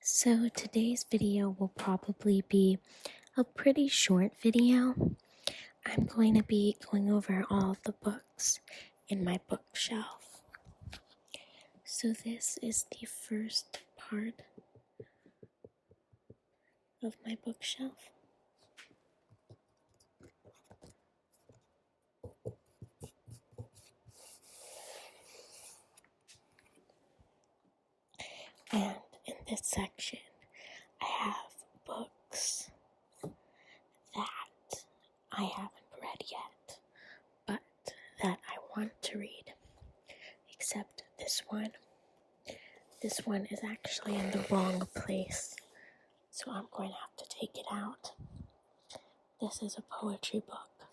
So today's video will probably be a pretty short video. I'm going to be going over all of the books in my bookshelf. So this is the first part of my bookshelf. And in this section, I have books that I haven't read yet, but that I want to read. Except this one. This one is actually in the wrong place, so I'm going to have to take it out. This is a poetry book,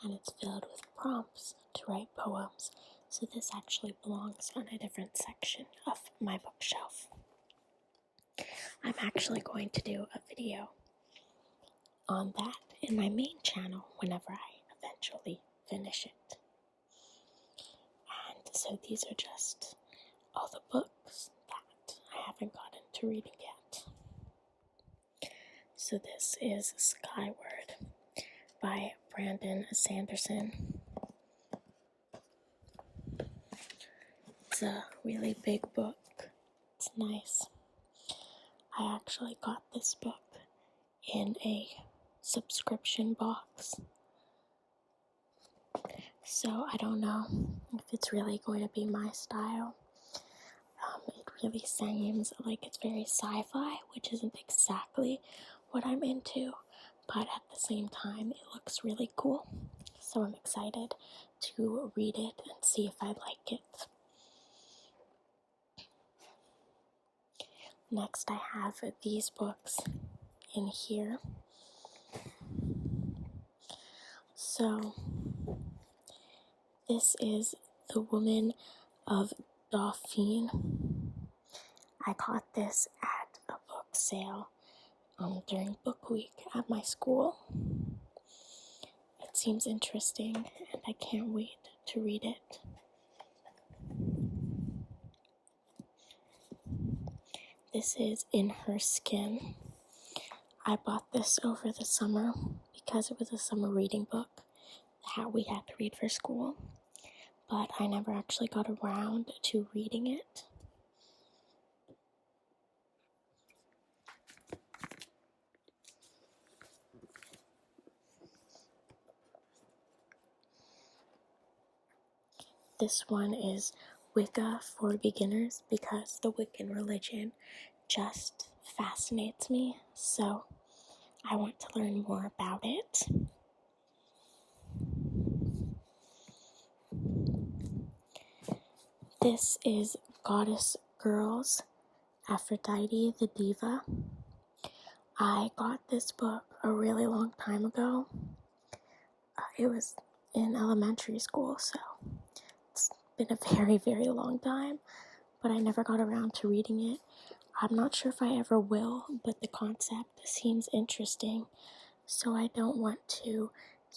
and it's filled with prompts to write poems, so this actually belongs on a different section of my bookshelf. I'm actually going to do a video on that in my main channel whenever I eventually finish it. And so these are just all the books that I haven't gotten to reading yet. So this is Skyward by Brandon Sanderson. It's a really big book. It's nice. I actually got this book in a subscription box. So I don't know if it's really going to be my style. It really seems like it's very sci-fi, which isn't exactly what I'm into, but at the same time, it looks really cool. So I'm excited to read it and see if I like it. Next, I have these books in here. So, this is The Woman of Dauphine. I got this at a book sale during book week at my school. It seems interesting, and I can't wait to read it. This is In Her Skin. I bought this over the summer because it was a summer reading book that we had to read for school, but I never actually got around to reading it. This one is Wicca for Beginners because the Wiccan religion just fascinates me, so I want to learn more about it. This is Goddess Girls, Aphrodite the Diva. I got this book a really long time ago. It was in elementary school, so it's been a very, very long time, but I never got around to reading it. I'm not sure if I ever will, but the concept seems interesting, so I don't want to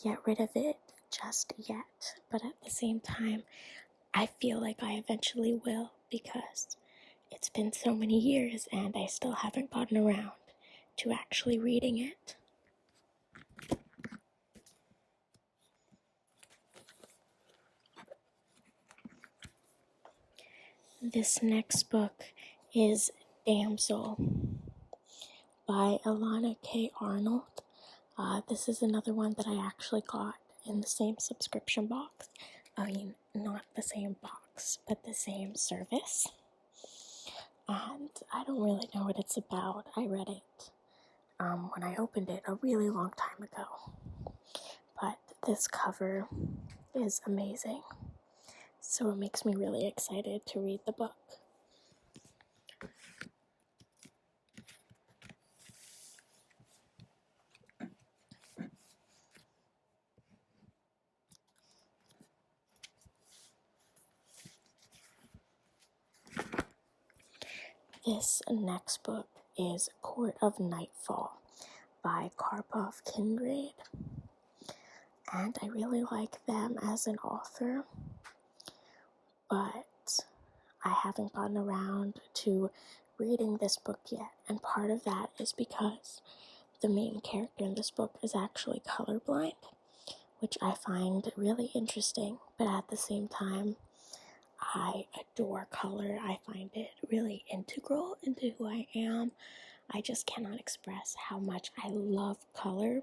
get rid of it just yet. But at the same time, I feel like I eventually will because it's been so many years and I still haven't gotten around to actually reading it. This next book is Damsel by Alana K. Arnold. This is another one that I actually got in the same subscription box. I mean, not the same box, but the same service. And I don't really know what it's about. I read it when I opened it a really long time ago. But this cover is amazing. So it makes me really excited to read the book. This next book is Court of Nightfall by Karpov Kindred. And I really like them as an author, but I haven't gotten around to reading this book yet, and part of that is because the main character in this book is actually colorblind, which I find really interesting, but at the same time, I adore color. I find it really integral into who I am. I just cannot express how much I love color,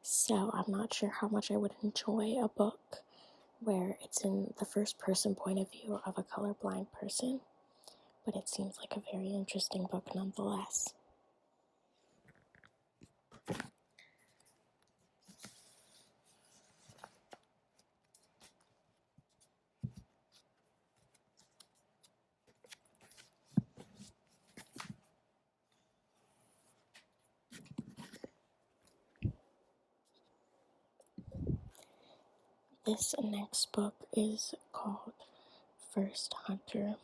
so I'm not sure how much I would enjoy a book where it's in the first person point of view of a colorblind person, but it seems like a very interesting book nonetheless. This next book is called First Hunter.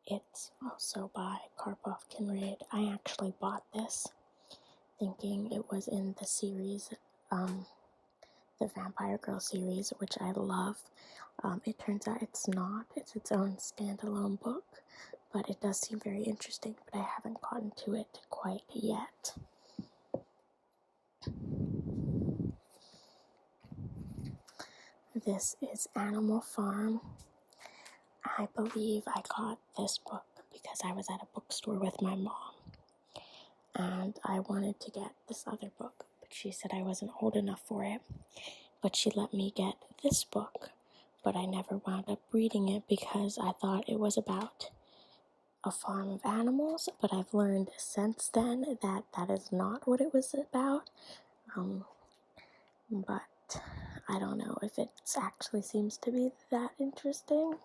It's also by Karpov Kinraid. I actually bought this thinking it was in the series, the Vampire Girl series, which I love. It turns out it's not. It's its own standalone book, but it does seem very interesting, but I haven't gotten to it quite yet. This is Animal Farm. I believe I got this book because I was at a bookstore with my mom, and I wanted to get this other book, but she said I wasn't old enough for it, but she let me get this book, but I never wound up reading it because I thought it was about a farm of animals, but I've learned since then that that is not what it was about, but I don't know if it actually seems to be that interesting.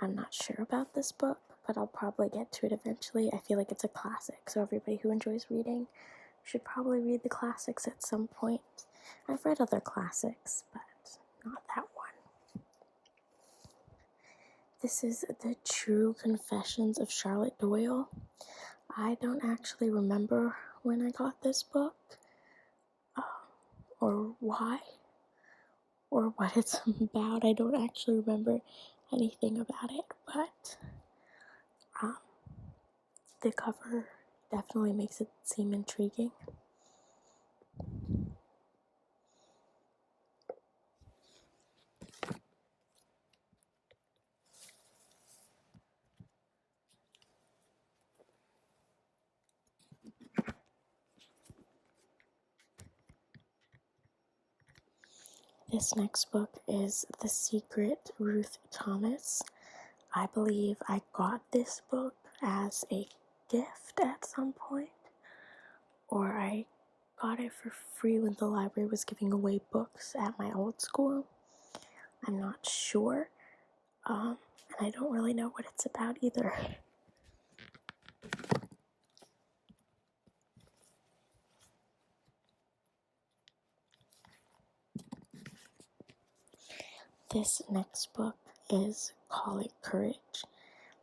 I'm not sure about this book, but I'll probably get to it eventually. I feel like it's a classic, so everybody who enjoys reading should probably read the classics at some point. I've read other classics, but not that one. This is The True Confessions of Charlotte Doyle. I don't actually remember when I got this book, or why, or what it's about. I don't actually remember anything about it, but the cover definitely makes it seem intriguing. This next book is The Secret, Ruth Thomas. I believe I got this book as a gift at some point, or I got it for free when the library was giving away books at my old school. I'm not sure, and I don't really know what it's about either. This next book is Call It Courage,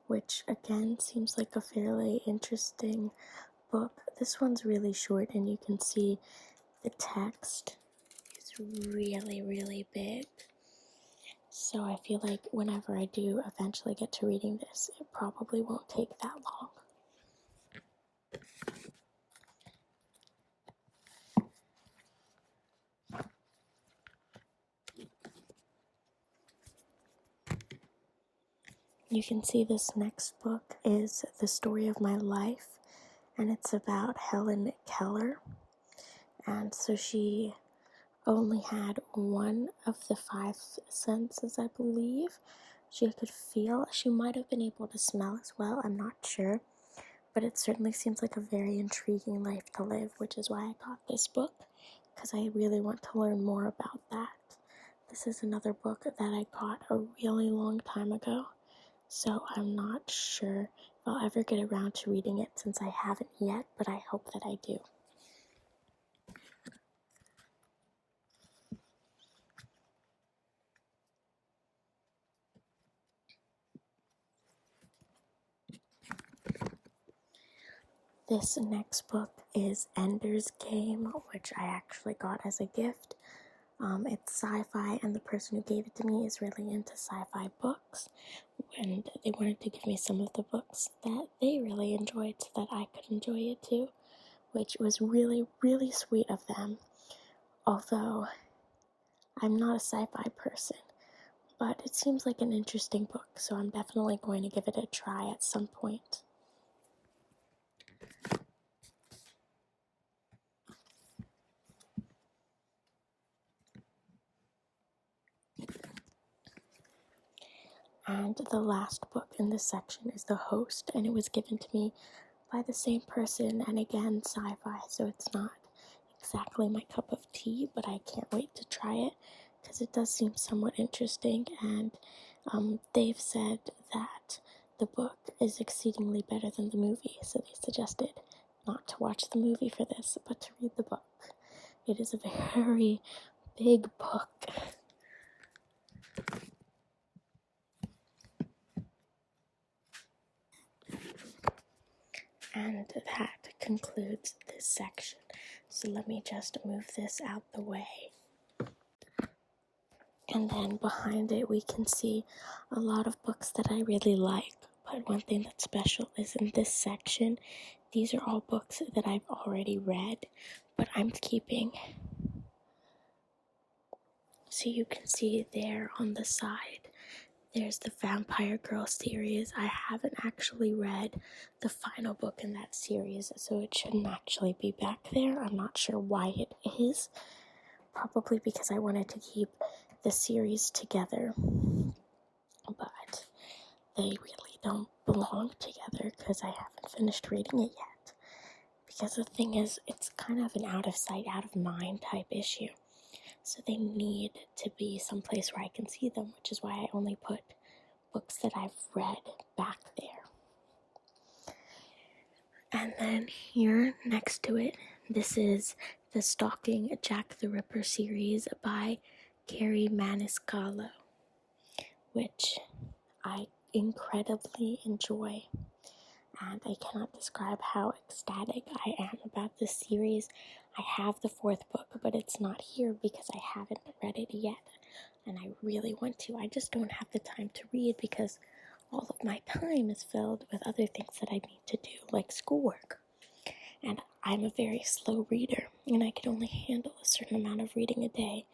which again seems like a fairly interesting book. This one's really short, and you can see the text is really, really big. So I feel like whenever I do eventually get to reading this, it probably won't take that long. You can see this next book is The Story of My Life, and it's about Helen Keller. And so she only had one of the 5 senses, I believe. She could feel. She might have been able to smell as well, I'm not sure. But it certainly seems like a very intriguing life to live, which is why I got this book, because I really want to learn more about that. This is another book that I got a really long time ago, so I'm not sure if I'll ever get around to reading it since I haven't yet, but I hope that I do. This next book is Ender's Game, which I actually got as a gift. It's sci-fi, and the person who gave it to me is really into sci-fi books, and they wanted to give me some of the books that they really enjoyed so that I could enjoy it too, which was really, really sweet of them. Although I'm not a sci-fi person, but it seems like an interesting book, so I'm definitely going to give it a try at some point. And the last book in this section is The Host, and it was given to me by the same person, and again, sci-fi, so it's not exactly my cup of tea, but I can't wait to try it because it does seem somewhat interesting, and they've said that the book is exceedingly better than the movie, so they suggested not to watch the movie for this, but to read the book. It is a very big book. And that concludes this section. So let me just move this out the way. And then behind it we can see a lot of books that I really like. But one thing that's special is in this section, these are all books that I've already read, but I'm keeping. So you can see there on the side, there's the Vampire Girl series. I haven't actually read the final book in that series, so it shouldn't actually be back there. I'm not sure why it is. Probably because I wanted to keep the series together. But they really don't belong together because I haven't finished reading it yet. Because the thing is, it's kind of an out of sight, out of mind type issue. So they need to be someplace where I can see them, which is why I only put books that I've read back there. And then here next to it, this is the Stalking Jack the Ripper series by Kerri Maniscalco, which I incredibly enjoy. And I cannot describe how ecstatic I am about this series. I have the fourth book, but it's not here because I haven't read it yet. And I really want to. I just don't have the time to read because all of my time is filled with other things that I need to do, like schoolwork. And I'm a very slow reader, and I can only handle a certain amount of reading a day.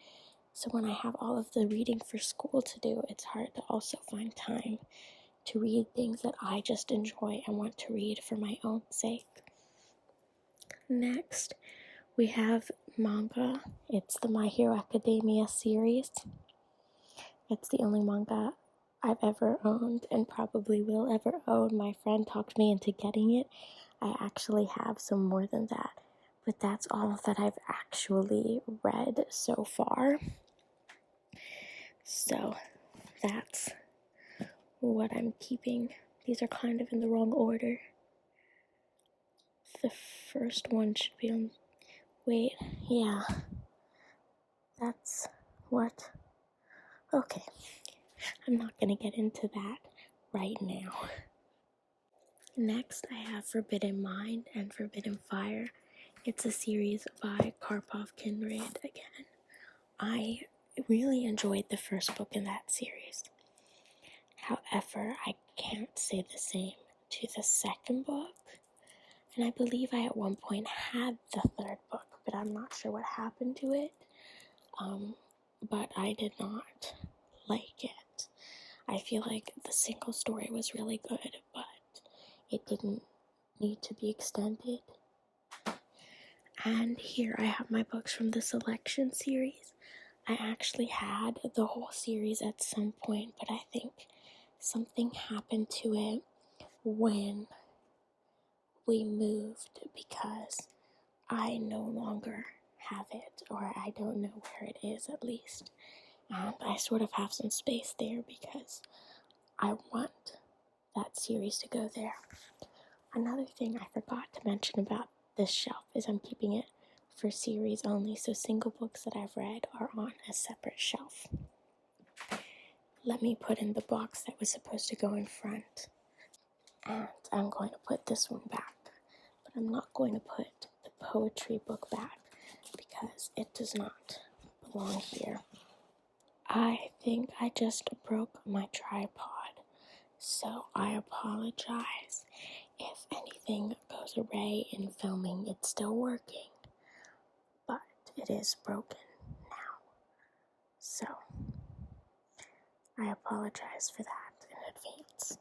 So when I have all of the reading for school to do, it's hard to also find time to read things that I just enjoy and want to read for my own sake. Next, we have manga. It's the My Hero Academia series. It's the only manga I've ever owned and probably will ever own. My friend talked me into getting it. I actually have some more than that, but that's all that I've actually read so far. So that's what I'm keeping. These are kind of in the wrong order. The first one should be on... Wait, yeah. That's what... Okay. I'm not gonna get into that right now. Next, I have Forbidden Mind and Forbidden Fire. It's a series by Karpov Kindred again. I really enjoyed the first book in that series. However, I can't say the same to the second book. And I believe I at one point had the third book, but I'm not sure what happened to it. But I did not like it. I feel like the single story was really good, but it didn't need to be extended. And here I have my books from the Selection series. I actually had the whole series at some point, but I think something happened to it when we moved because I no longer have it, or I don't know where it is at least. And I sort of have some space there because I want that series to go there. Another thing I forgot to mention about this shelf is I'm keeping it for series only, so single books that I've read are on a separate shelf. Let me put in the box that was supposed to go in front. And I'm going to put this one back. but I'm not going to put the poetry book back because it does not belong here. I think I just broke my tripod, so I apologize if anything goes awry in filming. It's still working, but it is broken now. So I apologize for that in advance.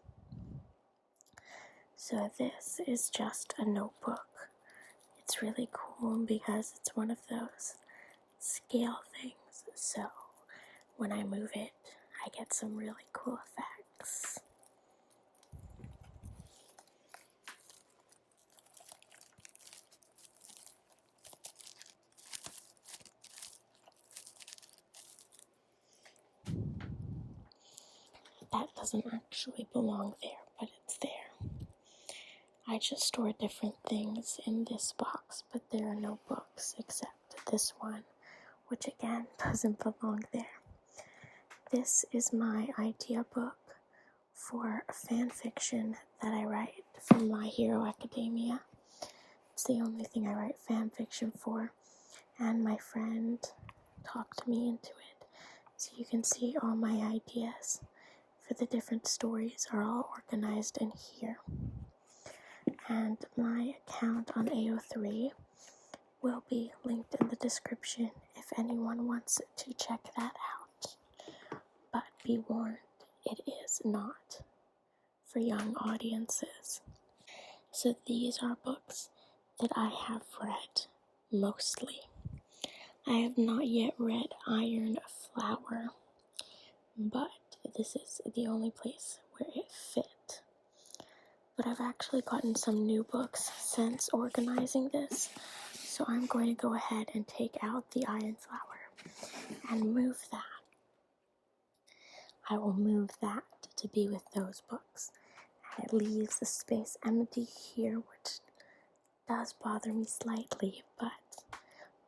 So this is just a notebook. It's really cool because it's one of those scale things. So when I move it, I get some really cool effects. That doesn't actually belong there, but it's there. I just store different things in this box, but there are no books except this one, which again doesn't belong there. This is my idea book for a fan fiction that I write for My Hero Academia. It's the only thing I write fan fiction for, and my friend talked me into it. So you can see all my ideas for the different stories are all organized in here. And my account on AO3 will be linked in the description if anyone wants to check that out. But be warned, it is not for young audiences. So these are books that I have read mostly. I have not yet read Iron Flower, but this is the only place where it fit. But I've actually gotten some new books since organizing this, so I'm going to go ahead and take out the Iron Flower and move that. I will move that to be with those books. And it leaves the space empty here, which does bother me slightly, but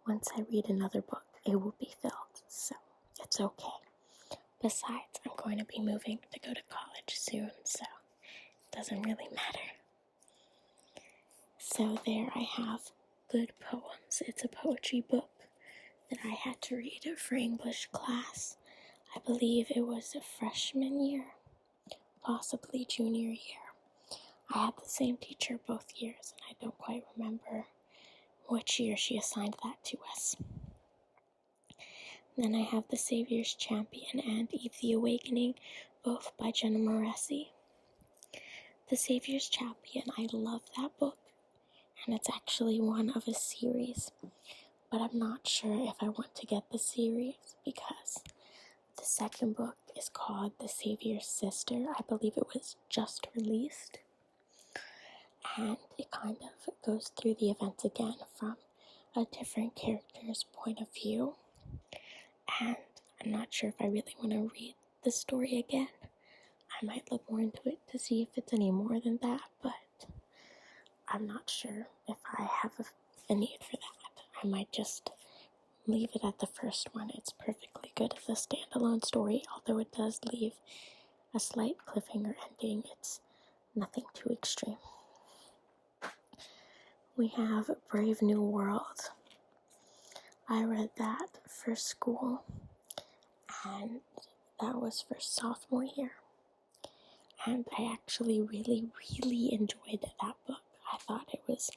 once I read another book, it will be filled, so it's okay. Besides, I'm going to be moving to go to college soon, so it doesn't really matter. So there I have Good Poems. It's a poetry book that I had to read for English class. I believe it was a freshman year, possibly junior year. I had the same teacher both years, and I don't quite remember which year she assigned that to us. Then I have The Savior's Champion and Eve the Awakening, both by Jenna Moreci. The Savior's Champion, I love that book, and it's actually one of a series, but I'm not sure if I want to get the series because the second book is called The Savior's Sister. I believe it was just released, and it kind of goes through the events again from a different character's point of view, and I'm not sure if I really want to read the story again. I might look more into it to see if it's any more than that, but I'm not sure if I have a need for that. I might just leave it at the first one. It's perfectly good as a standalone story, although it does leave a slight cliffhanger ending. It's nothing too extreme. We have Brave New World. I read that for school, and that was for sophomore year. And I actually really, really enjoyed that book. I thought it was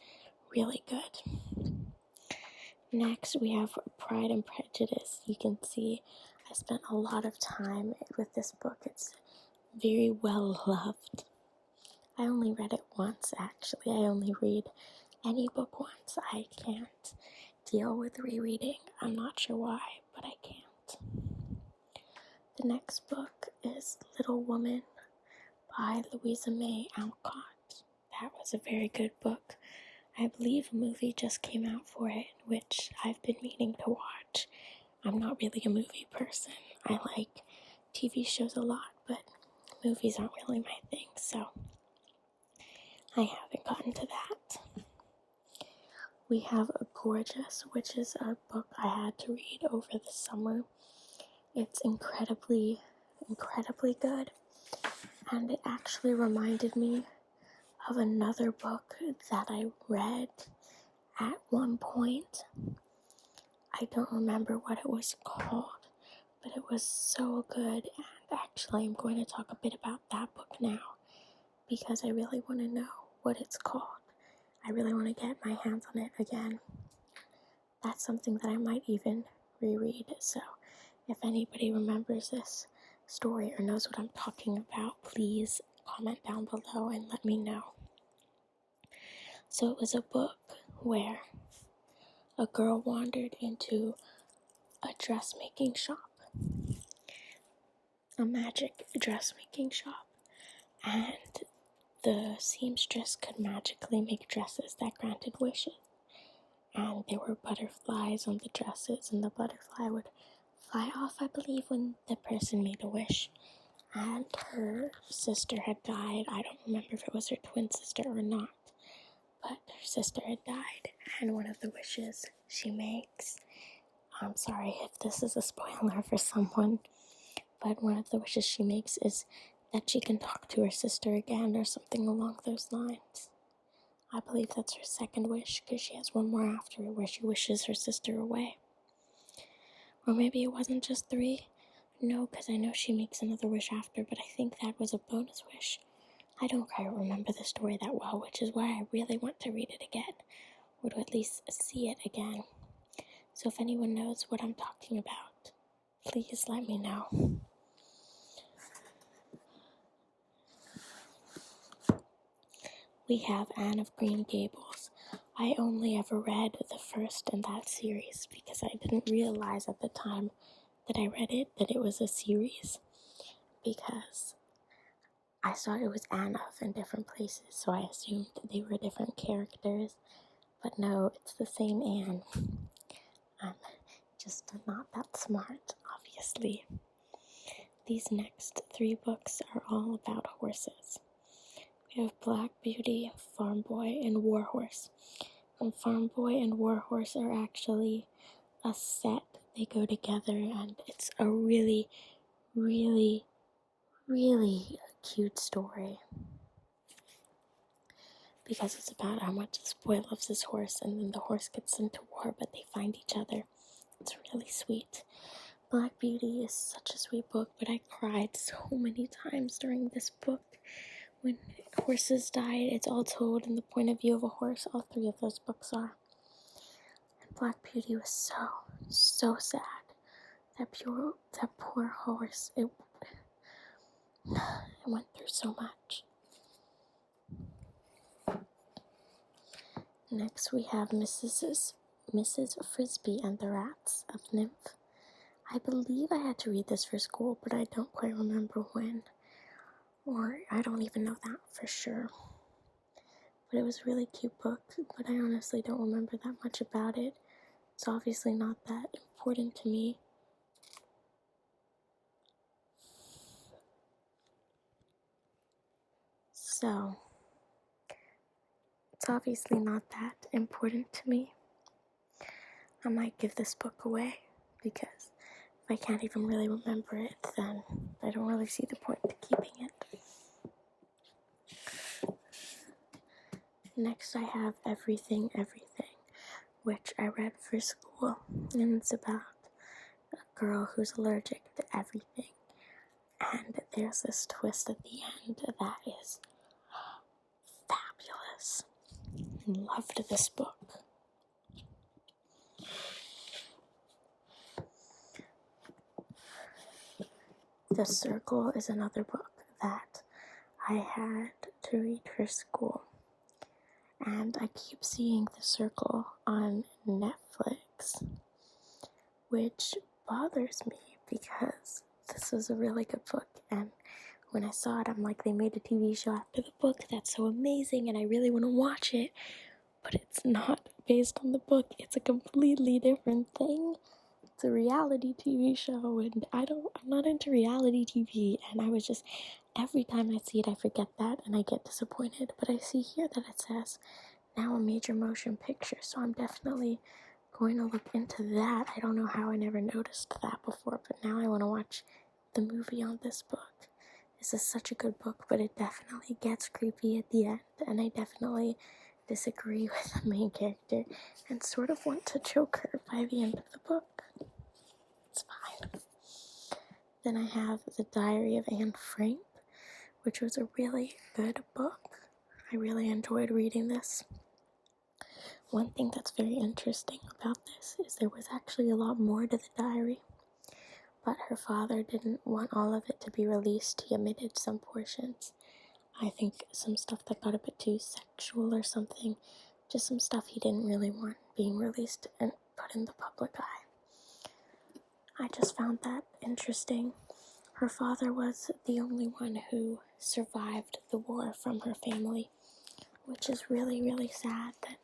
really good. Next, we have Pride and Prejudice. You can see I spent a lot of time with this book. It's very well loved. I only read it once, actually. I only read any book once. I can't deal with rereading. I'm not sure why, but I can't. The next book is Little Woman by Louisa May Alcott. That was a very good book. I believe a movie just came out for it, which I've been meaning to watch. I'm not really a movie person. I like TV shows a lot, but movies aren't really my thing, so I haven't gotten to that. We have Gorgeous, which is a book I had to read over the summer. It's incredibly, incredibly good, and it actually reminded me of another book that I read at one point. I don't remember what it was called, but it was so good, and actually I'm going to talk a bit about that book now because I really want to know what it's called. I really want to get my hands on it again. That's something that I might even reread, so if anybody remembers this story or knows what I'm talking about, please comment down below and let me know. So it was a book where a girl wandered into a dressmaking shop, a magic dressmaking shop, and the seamstress could magically make dresses that granted wishes. And there were butterflies on the dresses, and the butterfly would fly off, I believe, when the person made a wish. And her sister had died. I don't remember if it was her twin sister or not, but her sister had died, and one of the wishes she makes, I'm sorry if this is a spoiler for someone, but one of the wishes she makes is that she can talk to her sister again or something along those lines. I believe that's her second wish, because she has one more after it where she wishes her sister away. Or maybe it wasn't just 3. No, because I know she makes another wish after, but I think that was a bonus wish. I don't quite remember the story that well, which is why I really want to read it again, or to at least see it again. So if anyone knows what I'm talking about, please let me know. We have Anne of Green Gables. I only ever read the first in that series because I didn't realize at the time that I read it that it was a series, because I saw it was Anne of in different places, so I assumed they were different characters, but no, it's the same Anne. I'm just not that smart, obviously. These next 3 books are all about horses. We have Black Beauty, Farm Boy, and War Horse. And Farm Boy and War Horse are actually a set. They go together, and it's a really, really, really cute story, because it's about how much this boy loves his horse, and then the horse gets into war, but they find each other. It's really sweet. Black Beauty is such a sweet book, but I cried so many times during this book. When horses died, it's all told in the point of view of a horse. All 3 of those books are. And Black Beauty was so sad. That poor horse, it went through so much. Next we have Mrs. Frisby and the Rats of Nymph. I believe I had to read this for school, but I don't quite remember when. Or I don't even know that for sure. But it was a really cute book, but I honestly don't remember that much about it. It's obviously not that important to me. So, it's obviously not that important to me. I might give this book away, because if I can't even really remember it, then I don't really see the point to keeping it. Next I have Everything, Everything, which I read for school, and it's about a girl who's allergic to everything. And there's this twist at the end that is fabulous. I loved this book. The Circle is another book that I had to read for school. And I keep seeing The Circle on Netflix, which bothers me because this is a really good book, and when I saw it, I'm like, they made a TV show after the book, that's so amazing, and I really want to watch it, but it's not based on the book. It's a completely different thing. It's a reality TV show, and I'm not into reality TV, and I was just, every time I see it, I forget that, and I get disappointed. But I see here that it says now a major motion picture, so I'm definitely going to look into that. I don't know how I never noticed that before, but now I want to watch the movie on this book. This is such a good book, but it definitely gets creepy at the end, and I definitely disagree with the main character and sort of want to choke her by the end of the book. It's fine. Then I have The Diary of Anne Frank, which was a really good book. I really enjoyed reading this. One thing that's very interesting about this is there was actually a lot more to the diary, but her father didn't want all of it to be released. He omitted some portions. I think some stuff that got a bit too sexual or something, just some stuff he didn't really want being released and put in the public eye. I just found that interesting. Her father was the only one who survived the war from her family, which is really, really sad that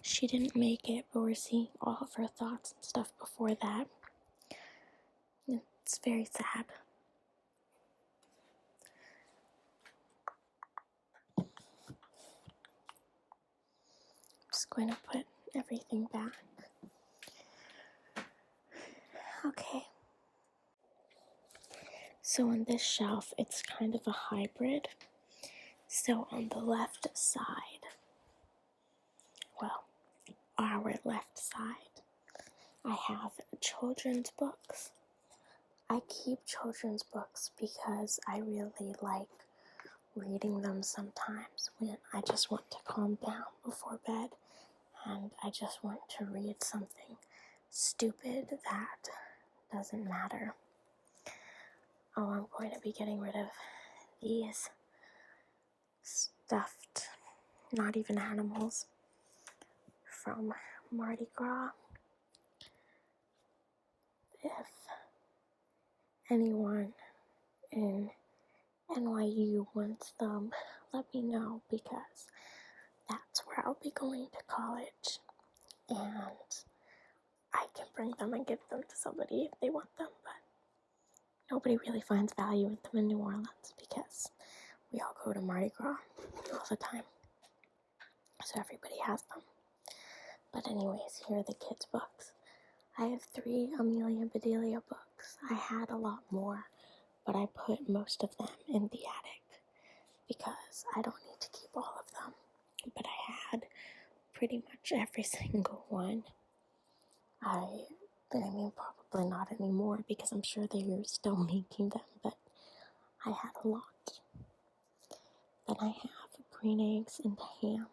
she didn't make it, but we're seeing all of her thoughts and stuff before that. It's very sad. I'm just going to put everything back. Okay. So on this shelf, it's kind of a hybrid. So on the left side, well, our left side, I have children's books. I keep children's books because I really like reading them sometimes when I just want to calm down before bed and I just want to read something stupid that doesn't matter. Oh, I'm going to be getting rid of these stuffed, not even animals, from Mardi Gras. If anyone in NYU wants them, let me know, because that's where I'll be going to college, and I can bring them and give them to somebody if they want them, but nobody really finds value in them in New Orleans because we all go to Mardi Gras all the time, so everybody has them. But anyways, here are the kids' books. I have 3 Amelia Bedelia books. I had a lot more, but I put most of them in the attic because I don't need to keep all of them. But I had pretty much every single one. I mean, probably not anymore because I'm sure they're still making them, but I had a lot. Then I have Green Eggs and Ham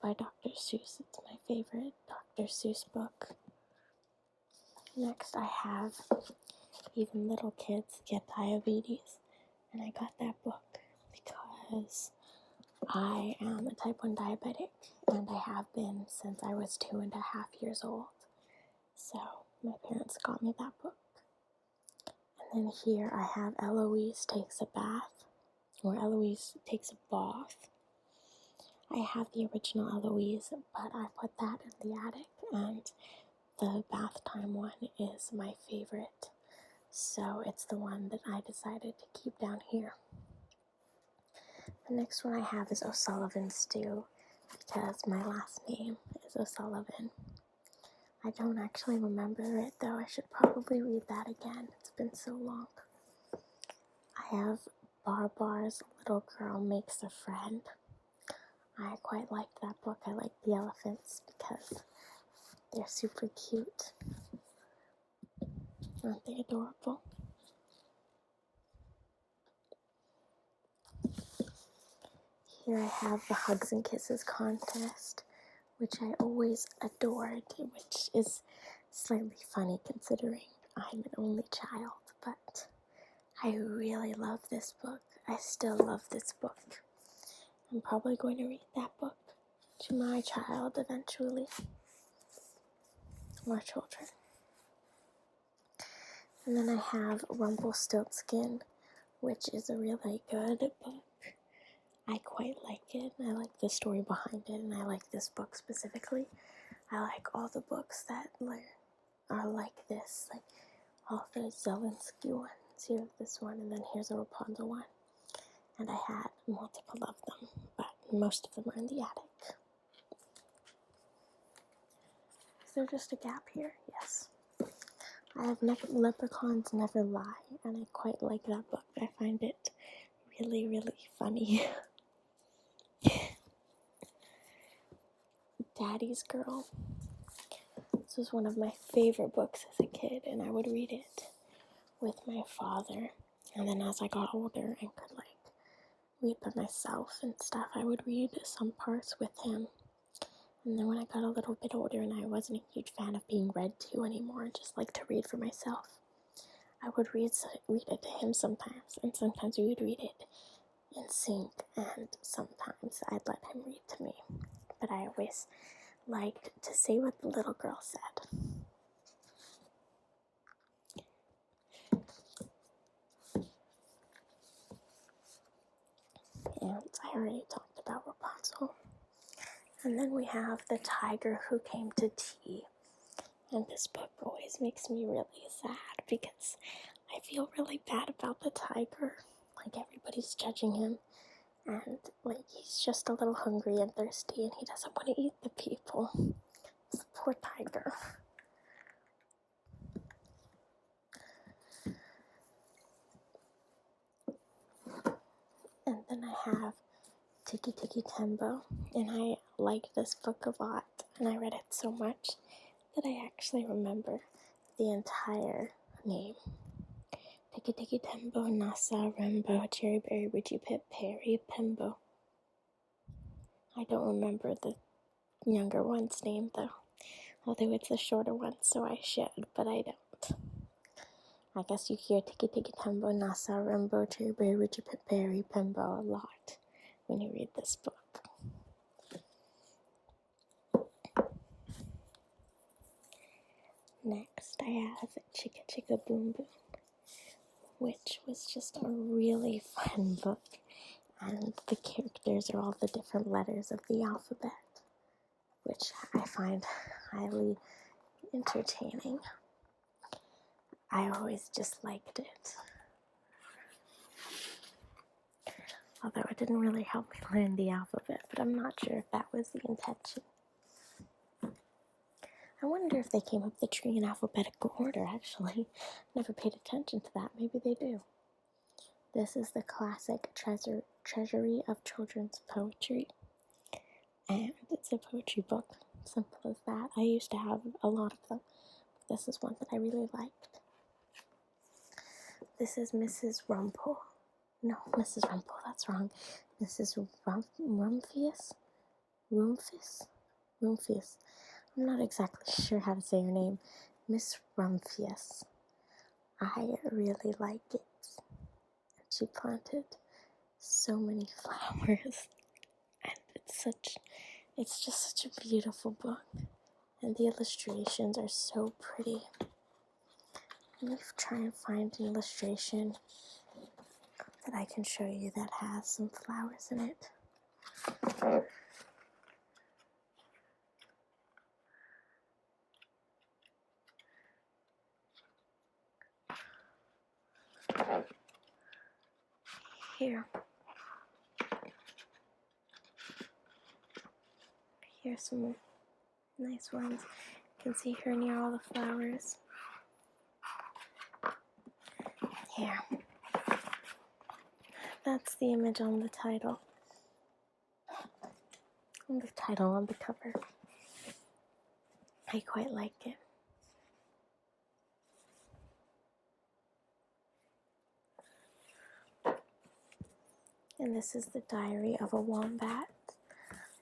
by Dr. Seuss. It's my favorite Dr. Seuss book. Next I have Even Little Kids Get Diabetes, and I got that book because I am a type 1 diabetic, and I have been since I was 2.5 years old. So my parents got me that book. And then here I have Eloise Takes a Bath, or Eloise Takes a Bath. I have the original Eloise, but I put that in the attic, and the bath time one is my favorite. So it's the one that I decided to keep down here. The next one I have is O'Sullivan Stew, because my last name is O'Sullivan. I don't actually remember it though. I should probably read that again. It's been so long. I have Barbar's Little Girl Makes a Friend. I quite liked that book. I like the elephants because they're super cute. Aren't they adorable? Here I have the Hugs and Kisses contest, which I always adored, which is slightly funny considering I'm an only child, but I really love this book. I still love this book. I'm probably going to read that book to my child eventually, or children. And then I have Rumpelstiltskin, which is a really good book. I quite like it. I like the story behind it, and I like this book specifically. I like all the books that are like this, like all the Zelensky ones. Here's this one, and then here's a Rapunzel one. And I had multiple of them, but most of them are in the attic. Is there just a gap here? Yes. I have Leprechauns Never Lie, and I quite like that book. I find it really, really funny. Daddy's Girl. This was one of my favorite books as a kid, and I would read it with my father. And then as I got older and could read by myself and stuff, I would read some parts with him. And then when I got a little bit older and I wasn't a huge fan of being read to anymore, just like to read for myself, I would read it to him sometimes, and sometimes we would read it in sync, and sometimes I'd let him read to me. But I always liked to say what the little girl said. And I already talked about Rapunzel. And then we have The Tiger Who Came to Tea. And this book always makes me really sad because I feel really bad about the tiger. Like, everybody's judging him, and he's just a little hungry and thirsty, and he doesn't want to eat the people. This poor tiger. And then I have Tiki Tiki Tembo, and I like this book a lot, and I read it so much that I actually remember the entire name. Tiki Tiki Tembo, Nasa, Rembo, Cherry Berry, Richie Pip, Perry, Pembo. I don't remember the younger one's name though, although it's a shorter one, so I should, but I don't. I guess you hear Tiki Tiki Tembo, Nasa, Rembo, Cherry Berry, Richie Pip, Perry, Pembo a lot when you read this book. Next, I have Chicka Chicka Boom Boom, which was just a really fun book, and the characters are all the different letters of the alphabet, which I find highly entertaining. I always just liked it, although it didn't really help me learn the alphabet, but I'm not sure if that was the intention. I wonder if they came up the tree in alphabetical order, actually. Never paid attention to that. Maybe they do. This is the classic Treasury of Children's Poetry. And it's a poetry book. Simple as that. I used to have a lot of them. This is one that I really liked. This is Mrs. Rumple. No, Mrs. Rumple, that's wrong. Mrs. Rumphius? Rumphius. I'm not exactly sure how to say her name. Miss Rumphius. I really like it. She planted so many flowers, and it's just such a beautiful book, and the illustrations are so pretty. Let me try and find an illustration that I can show you that has some flowers in it. Here's some nice ones. You can see here near all the flowers. Here. That's the image on the title. On the cover. I quite like it. And this is the Diary of a Wombat.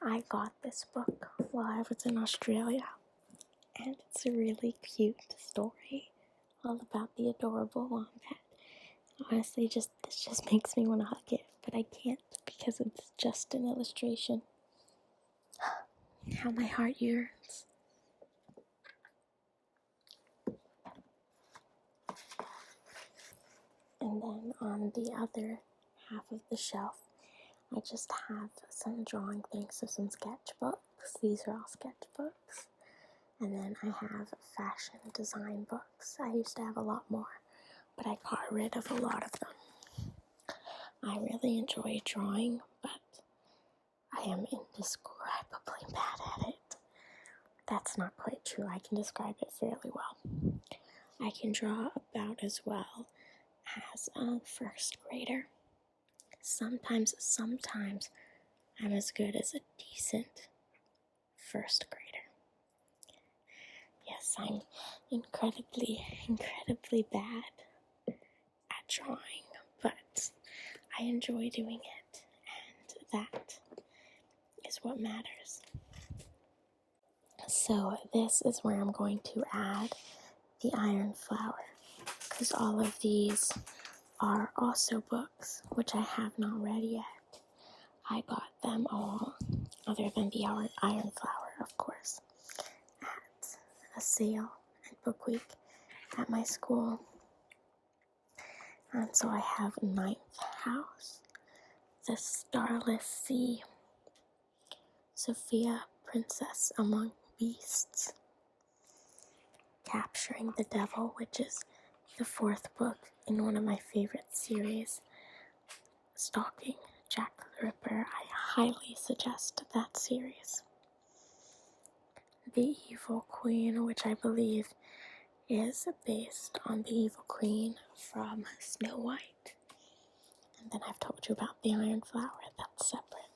I got this book while I was in Australia, and it's a really cute story all about the adorable wombat. Honestly, this just makes me want to hug it, but I can't because it's just an illustration. How my heart yearns. And then on the other half of the shelf, I just have some drawing things, so some sketchbooks. These are all sketchbooks. And then I have fashion design books. I used to have a lot more, but I got rid of a lot of them. I really enjoy drawing, but I am indescribably bad at it. That's not quite true. I can describe it fairly well. I can draw about as well as a first grader. Sometimes I'm as good as a decent first grader. Yes, I'm incredibly bad at drawing, but I enjoy doing it, and that is what matters. So this is where I'm going to add the iron flower, because all of these are also books, which I have not read yet. I got them all, other than the iron flower, of course, at a sale at Book Week at my school. And so I have Ninth House, The Starless Sea, Sophia, Princess Among Beasts, Capturing the Devil, which is the fourth book in one of my favorite series, Stalking Jack the Ripper. I highly suggest that series. The Evil Queen, which I believe is based on the Evil Queen from Snow White. And then I've told you about the Iron Flower, that's separate.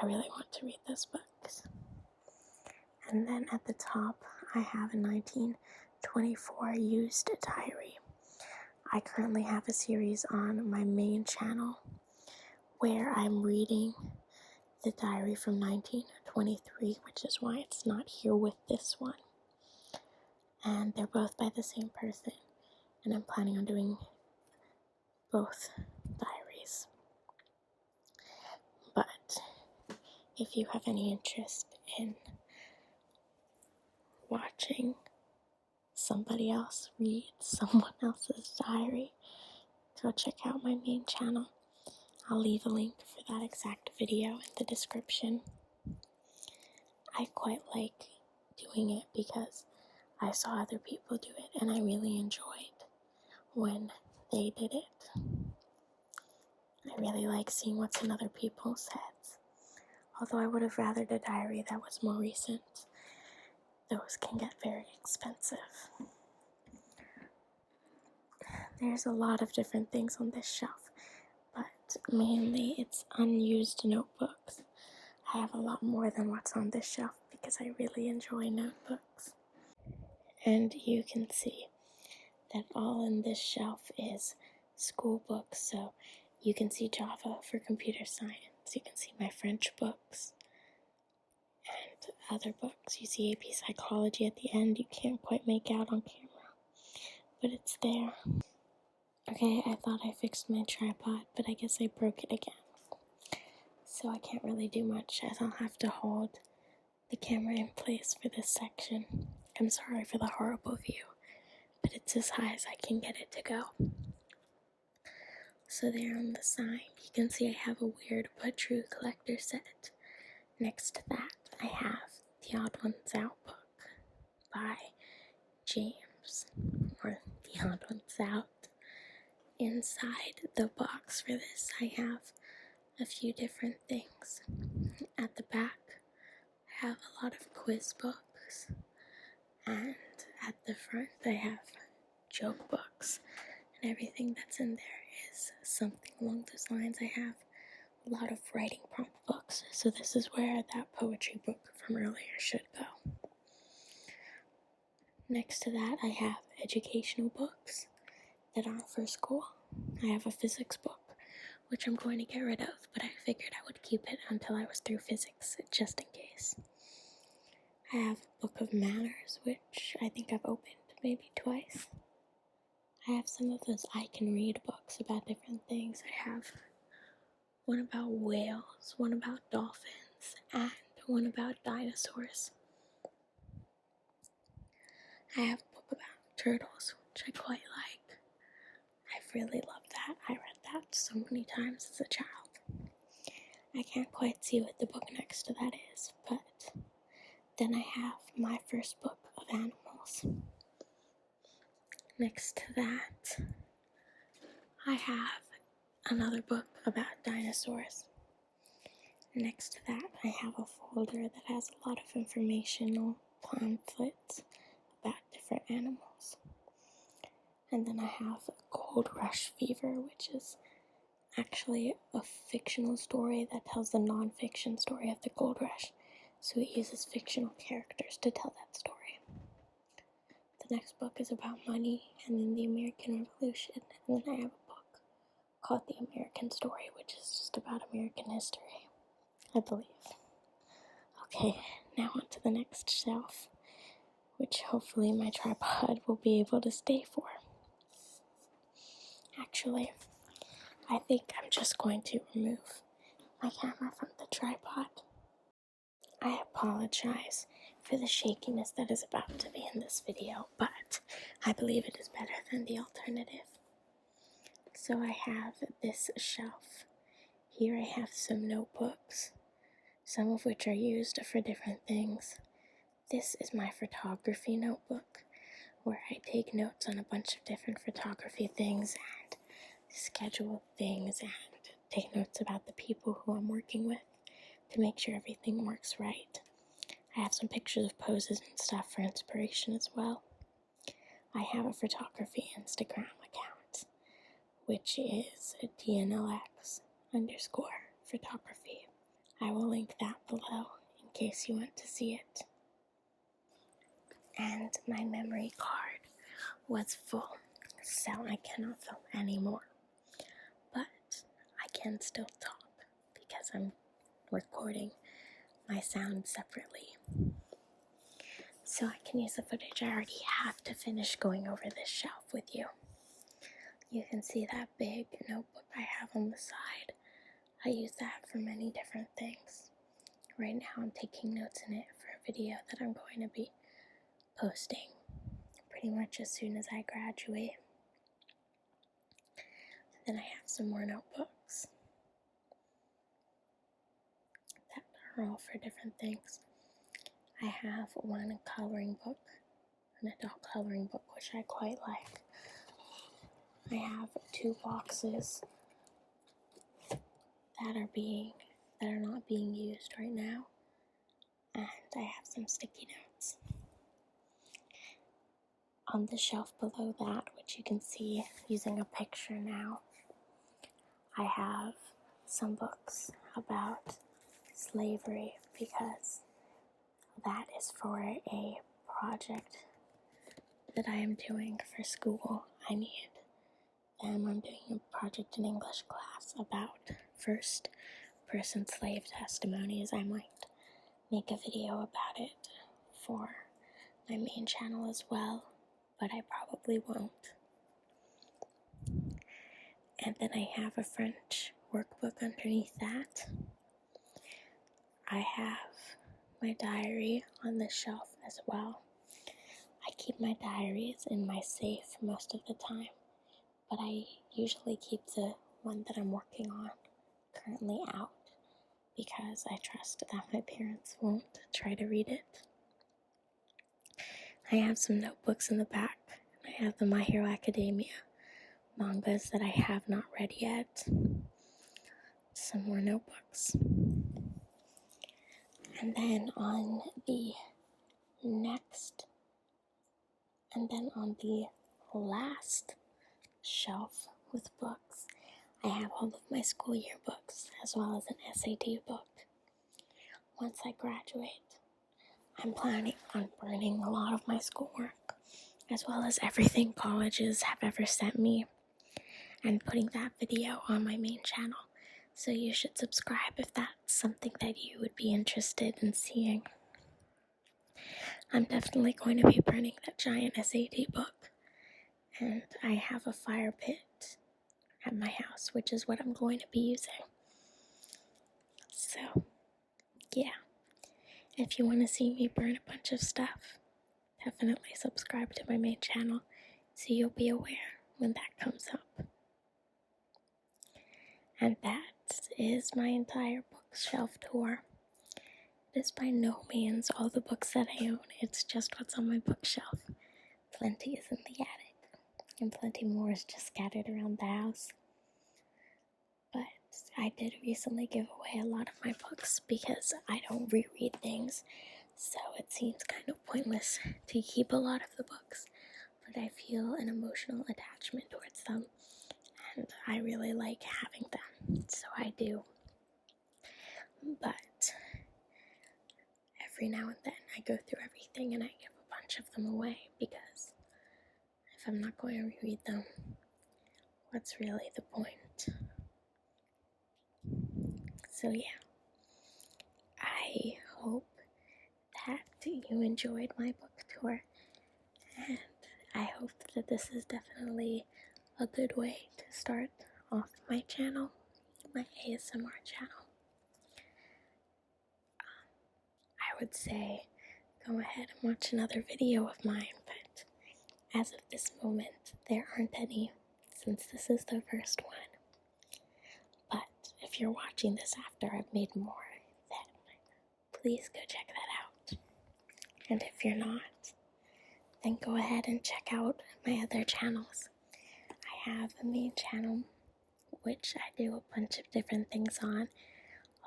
I really want to read those books. And then at the top, I have a 1924 used diary. I currently have a series on my main channel where I'm reading the diary from 1923, which is why it's not here with this one. And they're both by the same person, and I'm planning on doing both diaries. But if you have any interest in watching somebody else read someone else's diary, go check out my main channel. I'll leave a link for that exact video in the description. I quite like doing it because I saw other people do it and I really enjoyed when they did it. I really like seeing what's in other people's heads. Although I would have rathered a diary that was more recent. Those can get very expensive. There's a lot of different things on this shelf, but mainly it's unused notebooks. I have a lot more than what's on this shelf because I really enjoy notebooks. And you can see that all in this shelf is school books. So you can see Java for computer science. You can see my French books and other books. You see AP Psychology at the end. You can't quite make out on camera, but it's there. Okay, I thought I fixed my tripod, but I guess I broke it again. So I can't really do much as I'll have to hold the camera in place for this section. I'm sorry for the horrible view, but it's as high as I can get it to go. So there on the side, you can see I have a weird but true collector set. Next to that, I have The Odd Ones Out book by James, or The Odd Ones Out. Inside the box for this, I have a few different things. At the back, I have a lot of quiz books, and at the front, I have joke books, and everything that's in there is something along those lines. I have a lot of writing prompt books, so this is where that poetry book from earlier should go. Next to that, I have educational books that aren't for school. I have a physics book, which I'm going to get rid of, but I figured I would keep it until I was through physics, just in case. I have a book of manners, which I think I've opened maybe twice. I have some of those I can read books about different things. I have one about whales, one about dolphins, and one about dinosaurs. I have a book about turtles, which I quite like. I've really loved that. I read that so many times as a child. I can't quite see what the book next to that is, but then I have my first book of animals. Next to that, I have another book about dinosaurs. Next to that, I have a folder that has a lot of informational pamphlets about different animals. And then I have Gold Rush Fever, which is actually a fictional story that tells the non-fiction story of the gold rush. So it uses fictional characters to tell that story. The next book is about money, and then the American Revolution. And then I have a book called The American Story, which is just about American history, I believe. Okay, now on to the next shelf, which hopefully my tripod will be able to stay for. Actually, I think I'm just going to remove my camera from the tripod. I apologize for the shakiness that is about to be in this video, but I believe it is better than the alternative. So I have this shelf. Here I have some notebooks, some of which are used for different things. This is my photography notebook, where I take notes on a bunch of different photography things and schedule things and take notes about the people who I'm working with to make sure everything works right. I have some pictures of poses and stuff for inspiration as well. I have a photography Instagram account, which is DNLX_photography. I will link that below in case you want to see it. And my memory card was full, so I cannot film anymore. But I can still talk because I'm recording my sound separately. So I can use the footage I already have to finish going over this shelf with you. You can see that big notebook I have on the side. I use that for many different things. Right now I'm taking notes in it for a video that I'm going to be posting pretty much as soon as I graduate. Then I have some more notebooks that are all for different things. I have one coloring book, an adult coloring book, which I quite like. I have 2 boxes that are not being used right now, and I have some sticky notes. On the shelf below that, which you can see using a picture now, I have some books about slavery because that is for a project that I am doing for school. I need them. I'm doing a project in English class about first person slave testimonies. I might make a video about it for my main channel as well, but I probably won't. And then I have a French workbook underneath that. I have my diary on the shelf as well. I keep my diaries in my safe most of the time, but I usually keep the one that I'm working on currently out because I trust that my parents won't try to read it. I have some notebooks in the back. I have the My Hero Academia mangas that I have not read yet. Some more notebooks. And then on the last shelf with books, I have all of my school year books as well as an SAT book. Once I graduate, I'm planning on burning a lot of my schoolwork as well as everything colleges have ever sent me and putting that video on my main channel. So you should subscribe if that's something that you would be interested in seeing. I'm definitely going to be burning that giant SAT book. And I have a fire pit at my house, which is what I'm going to be using. So, yeah. If you want to see me burn a bunch of stuff, definitely subscribe to my main channel so you'll be aware when that comes up. And that is my entire bookshelf tour. It is by no means all the books that I own, it's just what's on my bookshelf. Plenty is in the attic, and plenty more is just scattered around the house. But I did recently give away a lot of my books because I don't reread things. so it seems kind of pointless to keep a lot of the books, but I feel an emotional attachment towards them, and I really like having them, so I do. But every now and then I go through everything and I give a bunch of them away, because if I'm not going to reread them, what's really the point? So yeah, I hope that you enjoyed my book tour, and I hope that this is definitely a good way to start off my channel, my ASMR channel. I would say go ahead and watch another video of mine, but as of this moment, there aren't any, since this is the first one. But if you're watching this after I've made more, then please go check that out. And if you're not, then go ahead and check out my other channels. I have a main channel, which I do a bunch of different things on,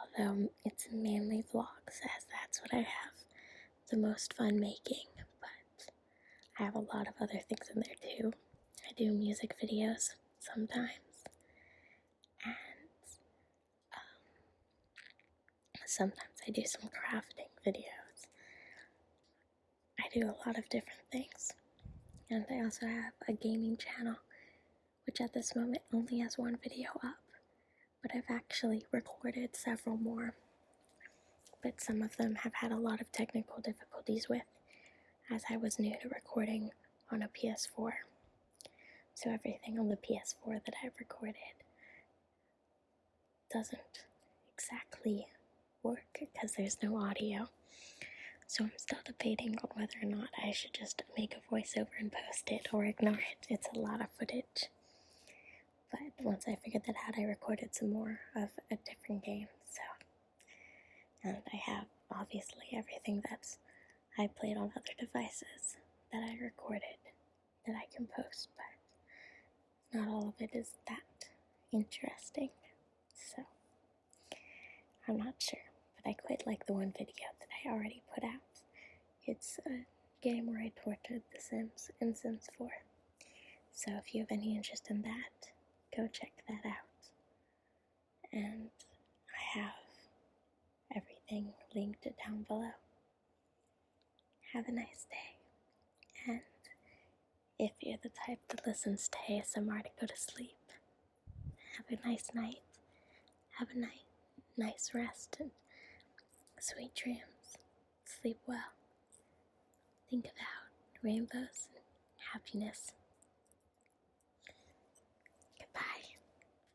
although it's mainly vlogs, as that's what I have the most fun making, but I have a lot of other things in there too. I do music videos sometimes, and sometimes I do some crafting videos. I do a lot of different things, and I also have a gaming channel, which at this moment only has one video up, but I've actually recorded several more, but some of them have had a lot of technical difficulties with, as I was new to recording on a PS4. So everything on the PS4 that I've recorded doesn't exactly work because there's no audio. So I'm still debating on whether or not I should just make a voiceover and post it or ignore it. It's a lot of footage. But once I figured that out, I recorded some more of a different game. And I have obviously everything that's I played on other devices that I recorded that I can post, but not all of it is that interesting. So I'm not sure, but I quite like the one video that I already put out. It's a game where I tortured The Sims in Sims 4. So if you have any interest in that, go check that out. And I have everything linked down below. Have a nice day. And if you're the type that listens to ASMR to go to sleep, have a nice night. Have a nice rest and sweet dreams. Sleep well. Think about rainbows and happiness.